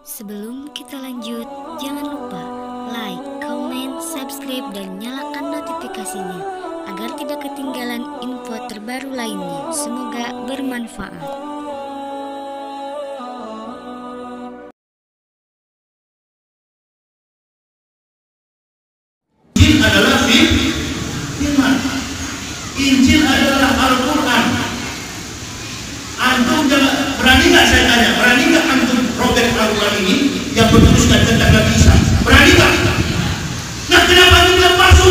Sebelum kita lanjut, jangan lupa like, comment, subscribe, dan nyalakan notifikasinya agar tidak ketinggalan info terbaru lainnya. Semoga bermanfaat. Injil adalah firman. Injil adalah Al-Quran. Antum berani nggak saya tanya? Berani nggak antum robek Al-Quran ini yang bertuliskan tentang Nabi Isa? Berani nggak? Nah, kenapa antum bilang palsu?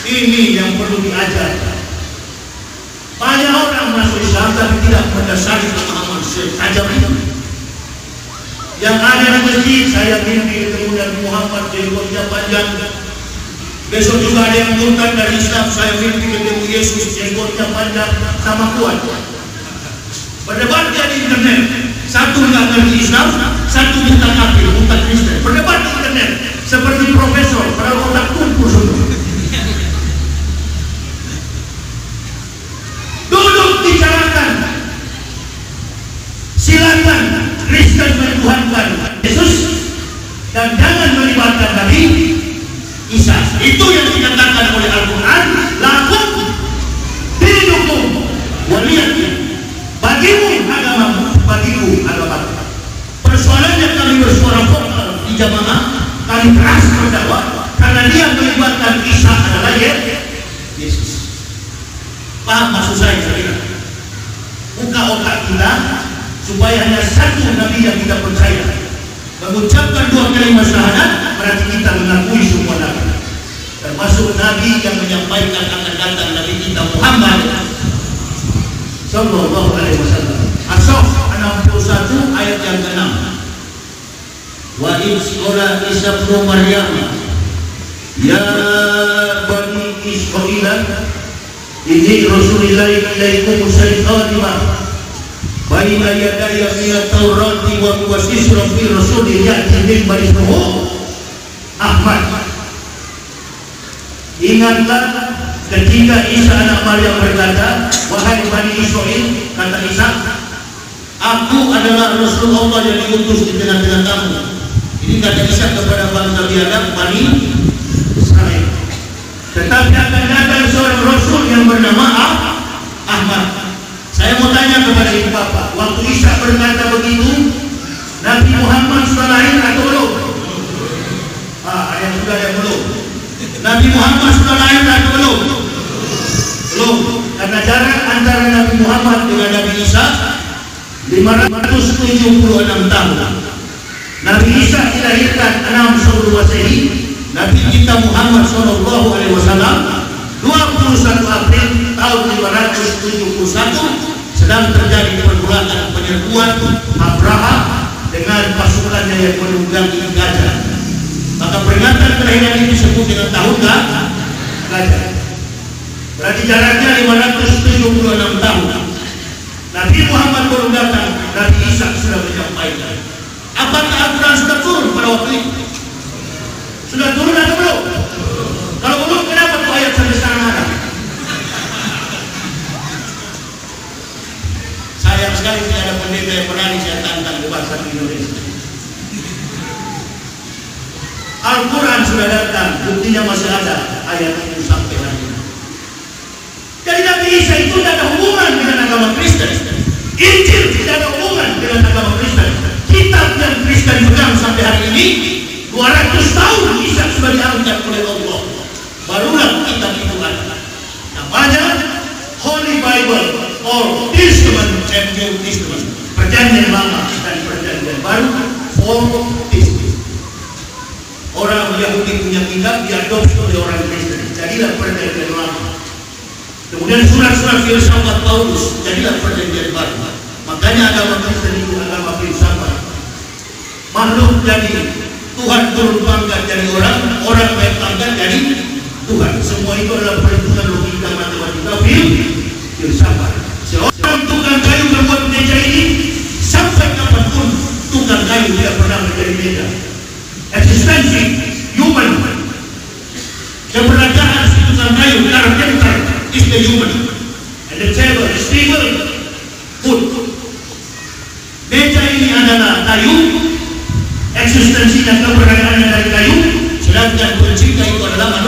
Ini yang perlu diajar. Banyak orang masuk Islam tapi tidak mendasari pemahaman setajam itu. Yang ada di masjid, saya mimpi ketemu Nabi Muhammad jenggotnya panjang. Besok juga ada yang murtad dari Islam, saya mimpi ketemu Yesus jenggotnya panjang sama kuat. Berdebatnya di internet, satu nggak ngerti Islam, satu buta kafir, buta Kristen. Berdebat di internet seperti profesor, padahal otak kumpul semua. Duduk bicarakan, silakan Kristen menuhankan Yesus dan jangan melibatkan Nabi Isa. Itu yang dikatakan oleh Al-Quran, lakum dinukum waliyadin. Bagimu agamamu, bagiku agamaku. Persoalannya kami bersuara vokal di jamaah, kami keras berdakwah karena dia melibatkan Isa adalah Yesus. Paham maksud saya? Buka otak kita supaya hanya satu Nabi yang kita percaya. Mengucapkan dua kalimat syahadat berarti kita mengakui semua Nabi, termasuk Nabi yang menyampaikan akan datang Nabi kita Muhammad Sallallahu Alaihi Wasallam. As-Saff 61 ayat yang ke-6. Wa isqala Isa bin Maryam ya bani Israil inni rasulillahi ilaikum musaddiqan baina yadaya minat Taurati wa muwassisran bi rasulin ya'ti min bani Ahmad. Ingatlah ketika Isa anak Maryam berkata, wahai Bani Israel, kata Isa, aku adalah Rasulullah yang diutus di tengah-tengah kamu. Ini kata Isa kepada bangsa biadab Bani Israel. Tetapi akan datang seorang Rasul yang bernama Ahmad. Saya mau tanya kepada ibu bapak, waktu Isa berkata begitu, Nabi Muhammad sudah lahir atau belum? Ada yang sudah, yang belum. Nabi Muhammad sudah lahir atau belum? Belum. Karena jarak antara Nabi Muhammad dengan Nabi Isa 576 tahun. Nabi Isa dilahirkan 6 sebelum Masehi. Nabi kita Muhammad Sallallahu Alaihi Wasallam 21 April tahun 571 sedang terjadi pergolakan penyerbuan Abraha dengan pasukannya yang menunggangi gajah. Maka peringatan kelahiran ini disebut dengan tahun gajah. Berarti jaraknya 576 tahun. Nabi Muhammad baru datang, Nabi Isa sudah menyampaikan. Apakah Al-Quran sudah turun pada waktu itu? Sudah turun atau belum? Kalau belum, kenapa tuh ayat sampai sekarang ada? Sayang sekali tidak ada pendeta yang berani saya tantang di bahasa Indonesia. Al-Quran sudah datang, buktinya masih ada ayat itu sampai hari ini. Jadi Nabi Isa itu tidak ada hubungan dengan agama Kristen. Injil tidak ada hubungan dengan agama Kristen. Kitab yang Kristen pegang sampai hari ini 200 tahun Isa sudah diangkat oleh Allah. Barulah kitab itu ada. Namanya Holy Bible or Testament and New Testament. Perjanjian lama dan perjanjian baru. Four Testament. Orang Yahudi punya kitab diadopsi oleh orang Kristen. Jadilah perjanjian lama. Kemudian surat-surat filsafat Paulus, jadilah perjanjian baru. Makanya agama Kristen itu agama filsafat. Makhluk jadi Tuhan turun pangkat jadi orang, orang naik pangkat jadi Tuhan. Semua itu adalah perhitungan logika matematika filsafat. Seorang tukang kayu membuat meja ini, sampai kapanpun tukang kayu tidak pernah menjadi meja. Eksistensi human, keberadaan si tukang kayu, karakter is the human, and the table is stable, food. Meja ini adalah kayu, eksistensinya keberadaannya dari kayu, sedangkan pencipta itu adalah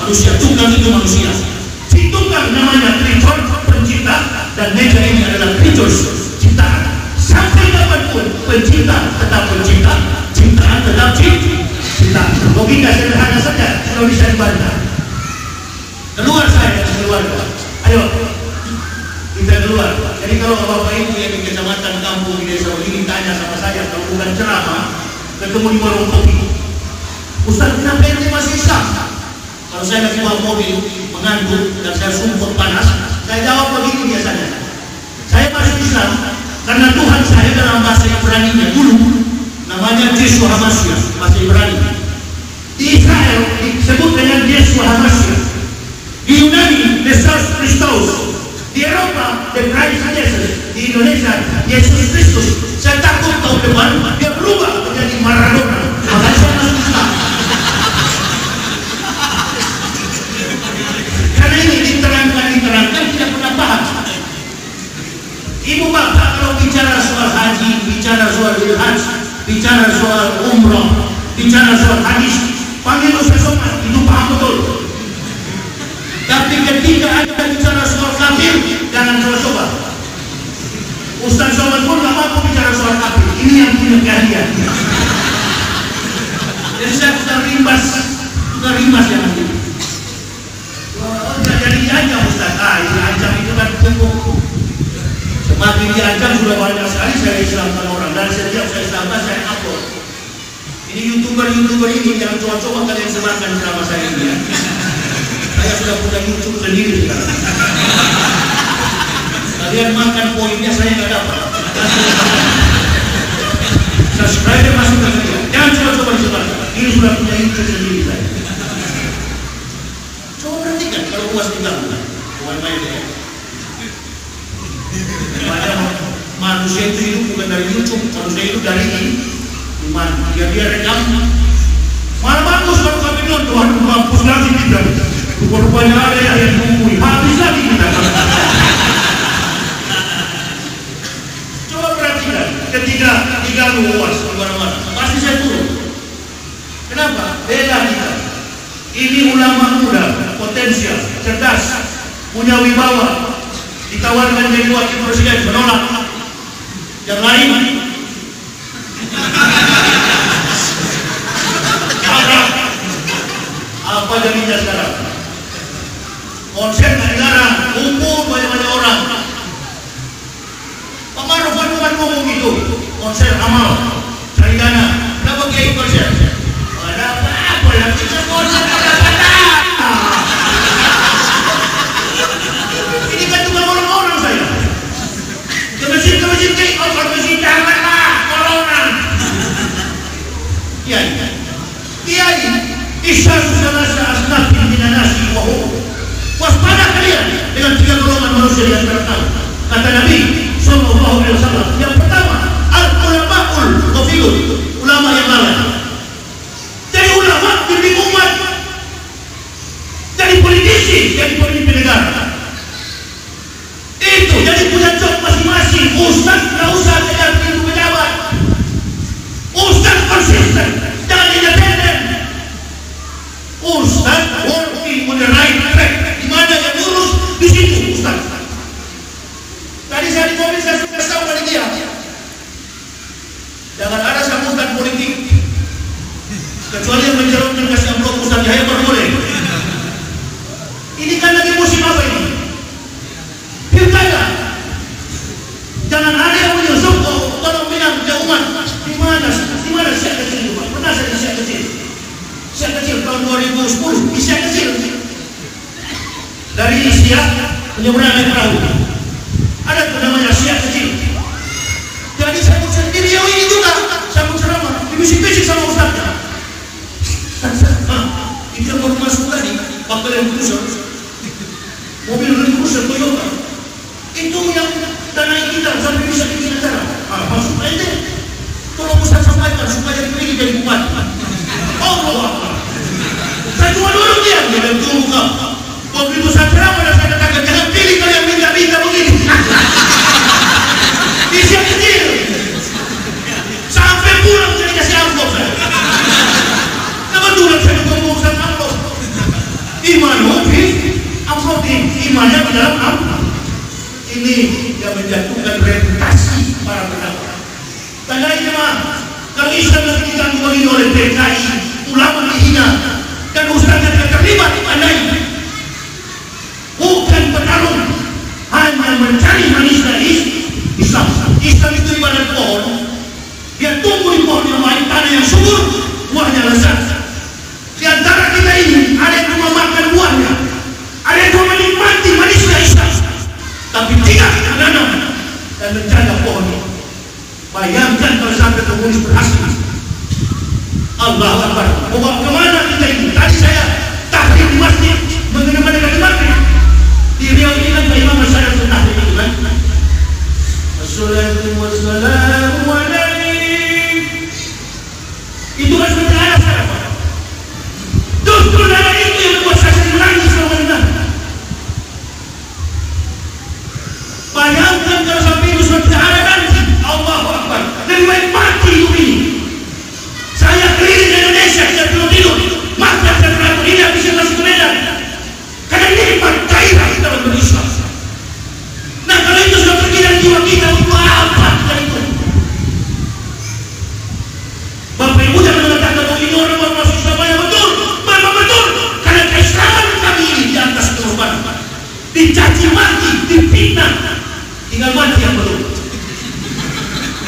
manusia. Tukang itu manusia. Si tukang namanya creator, pencipta, dan meja ini adalah creatures, ciptaan. Sampai kapanpun pencipta tetap pencipta, ciptaan tetap ciptaan. Logika sederhana saja, kalau bisa dibantah. Keluar saya dari keluarga. Ayo kita keluar. Jadi kalau bapak ibu yang di kecamatan, kampung, di desa ini tanya sama saya, kalau bukan ceramah, ketemu di warung kopi, Ustaz, kenapa ente masih Islam? Kalau saya lagi bawa mobil mengantuk dan saya sumpah panas, saya jawab begini biasanya, saya masih Islam karena Tuhan saya dalam bahasa Ibrani-nya dulu namanya Yeshua HaMashiach, bahasa Ibrani. Di Israel disebut dengan Yeshua HaMashiach, di Yunani Yesus Kristus, di Eropa The Christ Jesus, di Indonesia Yesus Kristus. Saya takut tahun depan dia berubah menjadi Maradona, maka saya masuk Islam. Karena ini diterangkan tidak pernah paham. Ibu bapak kalau bicara soal haji, bicara soal haji, bicara soal umroh, bicara soal hadis, panggil Ustaz Somad, itu paham betul. Tapi ketika ada bicara soal kafir, jangan coba-coba. Ustaz Somad pun gak mampu bicara soal kafir. Ini yang punya keahlian. Jadi saya sudah rimbas yang nanti. Jadi diancam Ustaz. Diancam itu kan pupuk. Semakin diancam sudah banyak sekali saya Islamkan orang. Dan setiap saya Islamkan saya upload. Ini youtuber ini jangan coba-coba kalian sebarkan ceramah saya ini ya. Saya sudah punya YouTube sendiri sekarang. Kalian makan poinnya saya nggak dapat. Subscribe masuk ke saya. Jangan coba-coba disebarkan. Ini sudah punya YouTube sendiri saya. Coba perhatikan kalau puas tinggal, bukan main ya. Manusia itu hidup bukan dari YouTube, manusia hidup dari iman. Dia rekam. Malah bagus kalau kami nonton, mampus lagi kita. Rupanya ada yang menunggu, habis lagi kita. Coba perhatikan, ketika luas kemana-mana, pasti saya turun. Kenapa? Bela kita. Ini ulama muda, potensial, cerdas, punya wibawa, ditawarkan jadi wakil presiden, menolak. Yang lain, apa jadinya sekarang? Konser nggak dilarang, kumpul banyak-banyak orang. Pak Maruf bukan ngomong gitu. Konser amal, cari dana. Kenapa kayak konser? Ada apa-apa yang kita konser pada ini kan tukang orang-orang saya. Ke masjid kayak orang masjid janganlah orang. Kiai, Isya salasa asnafin minan nasi wa hum. Waspada kalian dengan tiga golongan manusia yang terkenal. Kata Nabi sallallahu alaihi wasallam, yang pertama al-ulama'ul ghafilun, ulama yang lalai. Jadi ulama bimbing umat, jadi politisi, jadi pemimpin negara. Itu jadi punya job masing-masing. Ustaz nggak usah kejar pintu pejabat. Ustaz konsisten, jangan independen. Ustaz working on the right track. Di mana yang lurus, di situ Ustaz. Tadi saya di mobil saya sudah tahu pada dia. Jangan ada sambutan politik. Kecuali yang mencerahkan kasih amplop Ustaz Yahya baru boleh. Ini kan lagi musim apa ini? Pilkada. Jangan ada yang menyusup tolong bilang ke umat. Di mana siap kecil itu Pak? Pernah saya siap kecil. Siap kecil tahun 2010 di siap kecil. Dari Siak penyeberangan naik perahu. Ada tuh namanya siap kecil. Jadi saya pun sendiri ini juga. Saya pun ceramah. Dibisik-bisik sama Ustaznya. Itu yang baru masuk tadi. Bakal yang cruiser. Mobil Land Cruiser Toyota. Itu yang tanah kita sampai bisa bikin acara. Masuk aja. Tolong Ustaz sampaikan supaya dipilih jadi bupati. Allah. Saya cuma duduk dia dan tunggu kamu. Begitu saya ceramah dan saya katakan jangan pilih kalian minta begini. Di siap kecil. ini oleh PKI, ulama dihina, dan ustaz yang terlibat dipandai. Bukan petarung, hanya mencari manisnya Islam. Islam itu ibarat pohon, dia tumbuh di pohon yang baik, tanah yang subur, buahnya lezat. Di antara kita ini ada yang cuma makan buahnya, ada yang cuma menikmati manisnya Islam, tapi tidak menanam dan menjaga pohonnya. Bayangkan kalau sampai komunis berhasil. Allahu Akbar. Bawa kemana kita ini? Tadi saya tahrir di masjid, mengenai masjid. Di Riau ini kan Pak Imam Masyarakat tahrir itu kan. Assalamualaikum warahmatullahi. Itu kan seperti ayat saya Pak. Justru dari itu yang membuat saya menangis selama. Bayangkan kalau sampai itu sudah tidak ada nanti. Allahu Akbar. Lebih baik mati hidup ini. Saya keliling di Indonesia, saya belum tidur. Maka saya berlaku ini bisa masuk ke Medan. Karena ini gairah kita berislam. Nah kalau itu sudah pergi dari jiwa kita, untuk apa kita itu? Bapak Ibu jangan mengatakan bahwa ini orang baru masuk Islam yang betul. Memang betul. Karena keislaman kami ini di atas korban. Dicaci maki, difitnah. Tinggal mati yang belum.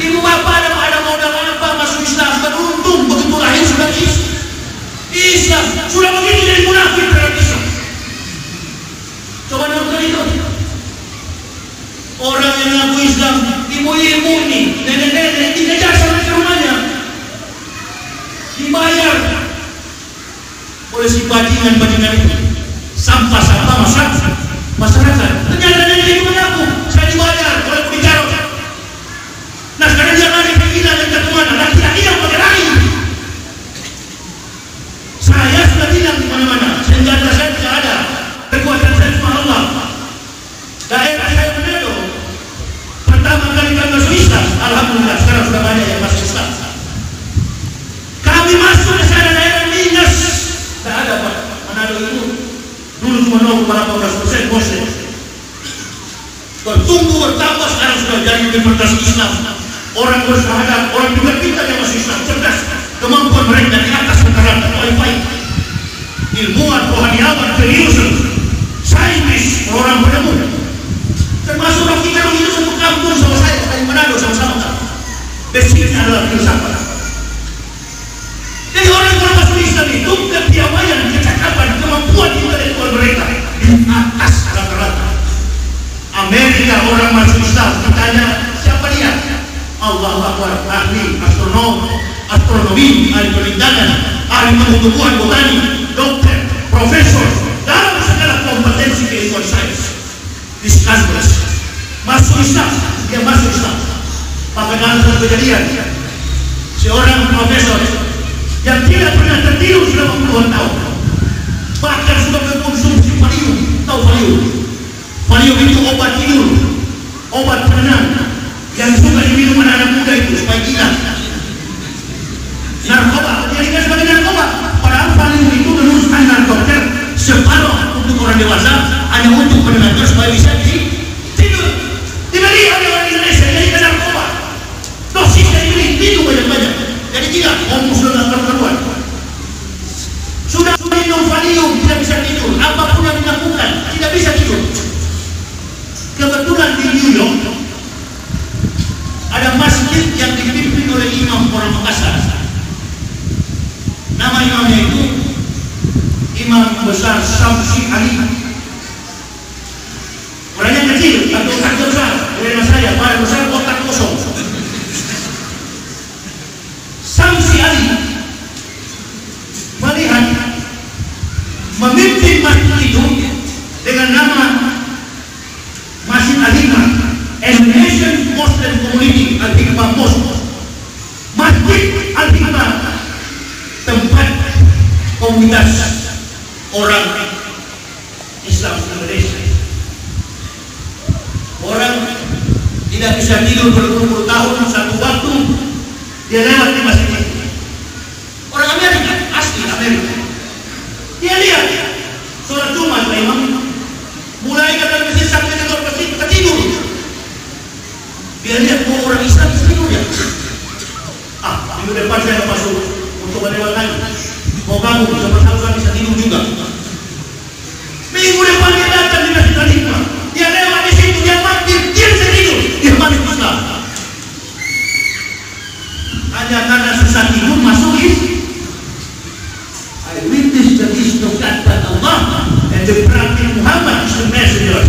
Ibu bapak ada modal apa masuk Islam? Beruntung begitu lahir sudah Islam. Sudah begitu jadi munafik terhadap Islam. Coba nonton itu. Orang yang ngaku Islam, ibu-ibu nih, nenek-nenek dikejar sampai ke rumahnya, dibayar oleh si bajingan-bajingan itu. Sampah-sampah masyarakat. Ternyata nenek itu mengaku, saya dibayar oleh penjara. Nah sekarang dia lari ke kita dan ke kemana? Laki-laki yang pakai lari. Saya sudah bilang di mana-mana, senjata saya tidak ada, kekuatan saya cuma Allah. Daerah saya Manado, pertama kali kami masuk Islam, alhamdulillah sekarang sudah banyak yang masuk Islam. Kami masuk ke sana daerah minus, tidak ada Pak. Manado itu dulu cuma 0,18% Muslim. Bertumbuh bertambah sekarang sudah jadi universitas Islam. Orang bersyahadat, orang juga kita yang masih Islam cerdas, kemampuan mereka di atas rata-rata qualified. Ilmuwan, rohaniawan, jenius, saintis, orang penemu. Termasuk orang kita yang hidup satu kampung sama saya, dari Manado sama-sama. Basicnya adalah filsafat. Jadi orang yang masuk Islam itu kepiawaian, kecakapan, kemampuan intelektual mereka di atas rata-rata. Amerika orang masuk Islam, ditanya siapa dia? Allahu Akbar, ahli astronomi, ahli perbintangan, ahli pengetahuan botani, dokter, profesor, dalam segala kompetensi keilmuan sains. Diskus masuk Islam, dia masuk Islam. Maka dalam satu kejadian, seorang profesor yang tidak pernah tertidur selama puluhan tahun, bahkan sudah mengkonsumsi valium, tahu valium? Valium itu obat tidur, obat penenang yang suka diminum anak muda itu supaya gila. Narkoba, dijadikan sebagai narkoba. Padahal valium itu menurut standar dokter separuh untuk orang dewasa, hanya untuk penenang supaya bisa tidur. Dibeli oleh orang Indonesia jadikan narkoba. Dosisnya dibeli, minum banyak-banyak. Jadi gila, ngomong sudah karuan. Sudah minum valium tidak bisa tidur. Apapun yang dilakukan tidak bisa tidur. Kebetulan di New York ada masjid yang dipimpin oleh imam orang Makassar. Nama imamnya itu Imam Besar Samsi Ali. Orangnya kecil, tapi otaknya besar. Oleh saya, pada besar otak kosong. Samsi Ali melihat memimpin masjid itu dengan nama Masjid Al-Hikmah, Indonesian Muslim Community Al-Hikmah Mosque. Masjid Al-Hikmah tempat komunitas orang Islam Indonesia. Orang tidak bisa tidur berpuluh-puluh tahun, satu waktu dia lewat di masjid itu. Orang Amerika, asli Amerika. Dia lihat sholat Jumat Pak Imam, mulai dari masjid sampai ke luar masjid ketidur. Dia lihat orang Islam tidur ya. Minggu depan saya masuk hanya karena susah tidur masuk I witness that is no God but Allah, and the Prophet Muhammad is the messenger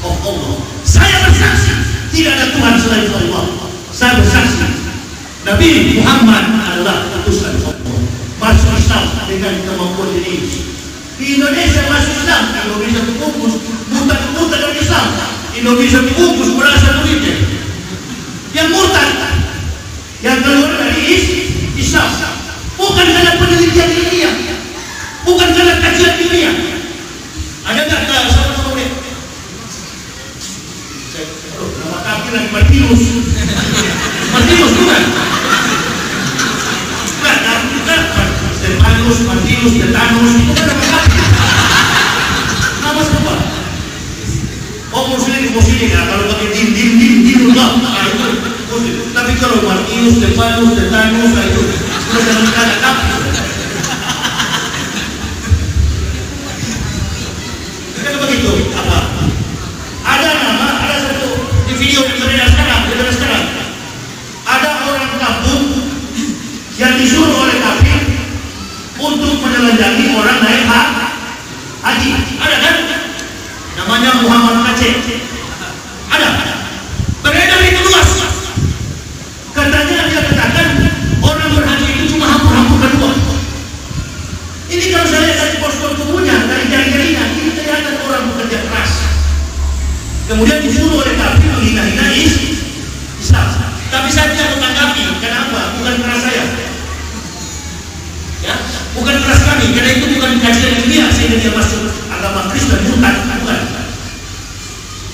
of Allah. Saya bersaksi tidak ada Tuhan selain Allah. Saya bersaksi Nabi Muhammad adalah utusan Allah. Masuk Islam dengan kemampuan ini. Di Indonesia masuk Islam, Indonesia terbungkus mutat dari Islam. Indonesia terbungkus berasa duitnya. Yang murtad, yang keluar dari Islam, bukan karena penelitian ilmiah, bukan karena kajian ilmiah. Ada nggak sama-sama lihat? Nama kaki lagi Martinus bukan? Bukan. Stefanus, Martinus, Tetanus, itu kan nama kaki. Nama semua. Oh muslim ya, kalau pakai din Allah, itu muslim. Tapi kalau Martinus, Stefanus, Tetanus, itu jangan ada kaki. Kan begitu apa? Ada satu di video yang beredar sekarang. Ada orang kampung yang disuruh oleh kafir untuk menelanjangi orang naik haji. Ada kan? Namanya Muhammad Aceh. Ada. Beredar itu luas. Katanya dia katakan orang berhaji itu cuma hampur-hampurkan uang. Ini kalau saya lihat dari pos-pos tubuhnya, dari jari-jarinya, ini kelihatan orang bekerja keras. Kemudian disuruh oleh kafir menghina-hina Islam. Tapi saya tidak menanggapi. Kenapa? Bukan keras saya. Ya, bukan keras kami. Karena itu bukan kajian ilmiah sehingga dia masuk agama Kristen, bukan.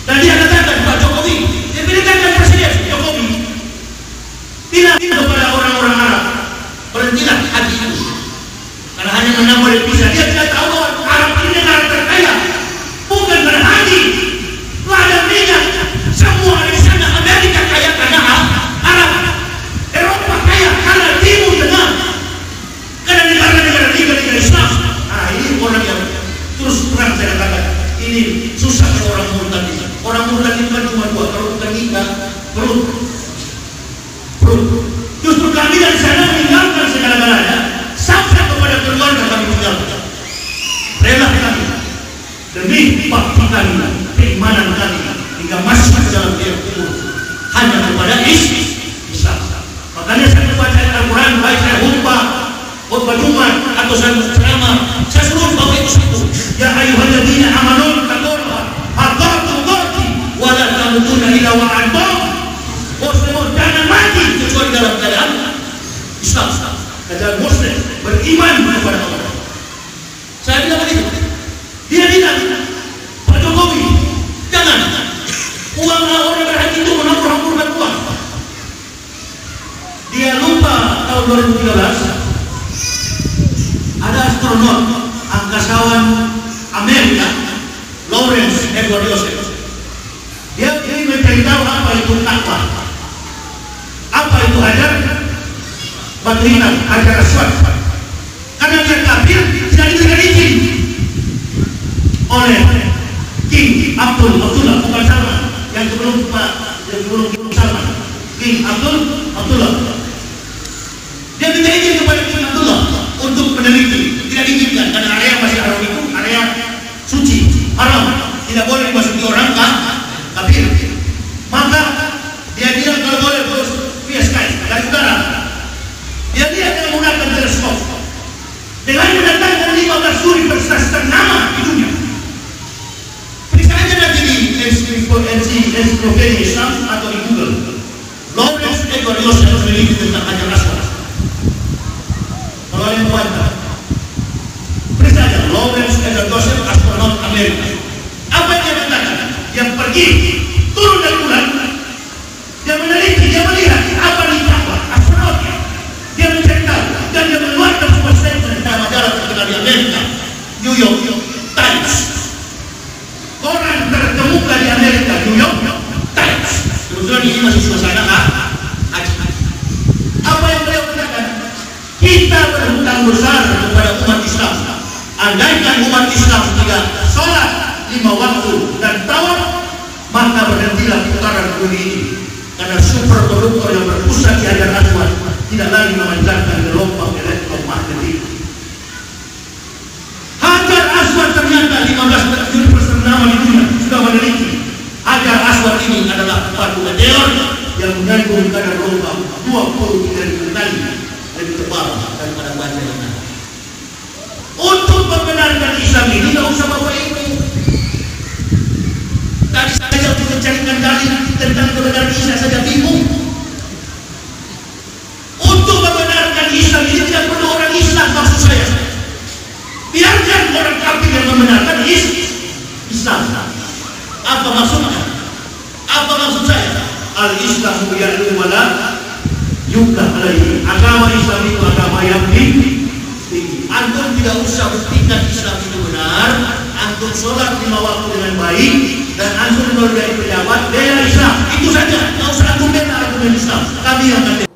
Dan dia katakan Pak Jokowi, dia pilihkan presiden Jokowi, bilang kepada orang-orang Arab, berhentilah haji itu. Karena hanya menambah devisa. Dia tidak tahu bahwa Arab ini negara terkaya, bukan karena haji. Ladang minyak, semua di sana. Amerika kaya karena Arab, Eropa kaya karena Timur Tengah, karena negara-negara Islam. Nah ini orang yang terus terang saya katakan, ini susah kalau orang murtad itu. Orang murtad itu kan cuma dua, kalau bukan nikah, perut. Justru kami dari sana meninggalkan segala-galanya sampai kepada keluarga kami tinggalkan. Rela kami demi bakti kami, keimanan kami, hingga masuk ke dalam dia kubur hanya kepada Islam. Makanya saya membaca Al-Quran, baik saya khutbah Jumat atau saya ceramah, saya suruh bapak itu satu. Ya ayyuhalladzina amanu taqullaha haqqa tuqatih wa la tamutunna illa wa antum muslimun. Jangan mati kecuali dalam keadaan Islam, keadaan muslim, beriman kepada Allah. Saya bilang begitu. Dia bilang, Pak Jokowi, jangan. Uang orang berhaji itu menghambur-hamburkan uang. Dia lupa tahun 2013 ada astronot angkasawan Amerika, Lawrence Edward Joseph. Dia memberitahu apa itu takwa, apa itu hajar batinah, hajar aswad. Karena dia kafir, tidak diberikan izin oleh King Abdullah, bukan Salman, yang sebelum Salman, King Abdullah. Dia minta izin kepada King Abdullah untuk meneliti, tidak diizinkan karena area masih haram itu area suci, haram, tidak boleh dimasuki orang kafir. Maka dia bilang kalau boleh terus via Skype dari udara. Dia lihat menggunakan teleskop dengan mendatangkan 15 universitas ternama di dunia. Periksa aja nanti di ensiklopedia Islam atau di Google. Lawrence Edward Joseph meneliti tentang hajar aswad. Kalau ada yang membantah, periksa aja Lawrence Edward Joseph, astronot Amerika. Apa yang dia katakan? Yang pergi turun dari bulan, dia meneliti, dia melihat apa di takwa astronotnya. Dia mencari tahu dan dia mengeluarkan sebuah statement dalam majalah terkenal di Amerika, New York Times. Koran terkemuka di Amerika, New York Times. Kebetulan ini masih suasana haji. Apa yang beliau katakan? Kita berhutang besar kepada umat Islam. Andaikan umat Islam tidak sholat 5 waktu dan tawaf, maka berhentilah putaran bumi ini. Karena superkonduktor yang berpusat di Hajar Aswad tidak lagi memancarkan gelombang elektromagnetik. Hajar Aswad ternyata 15 universitas ternama di dunia sudah meneliti Hajar Aswad ini adalah batu meteor yang mengandung kadar logam 23.000 kali lebih tebal daripada batu yang lain. Untuk membenarkan Islam ini tidak usah bawa ilmu. Tadi saja untuk mencarikan dalil tentang kebenaran Isa saja bingung. Untuk membenarkan Islam ini tidak perlu orang Islam, maksud saya. Biarkan orang kafir yang membenarkan Islam. Apa maksudnya? Apa maksud saya? Al-Islam ya'lu wa la yuqah alaihi. Agama Islam itu agama yang tinggi. Antum tidak usah buktikan Islam itu benar. Antum sholat 5 waktu dengan baik dan antum kalau dari pejabat bela Islam. Itu saja. Tidak usah antum bela argumen Islam. Kami yang akan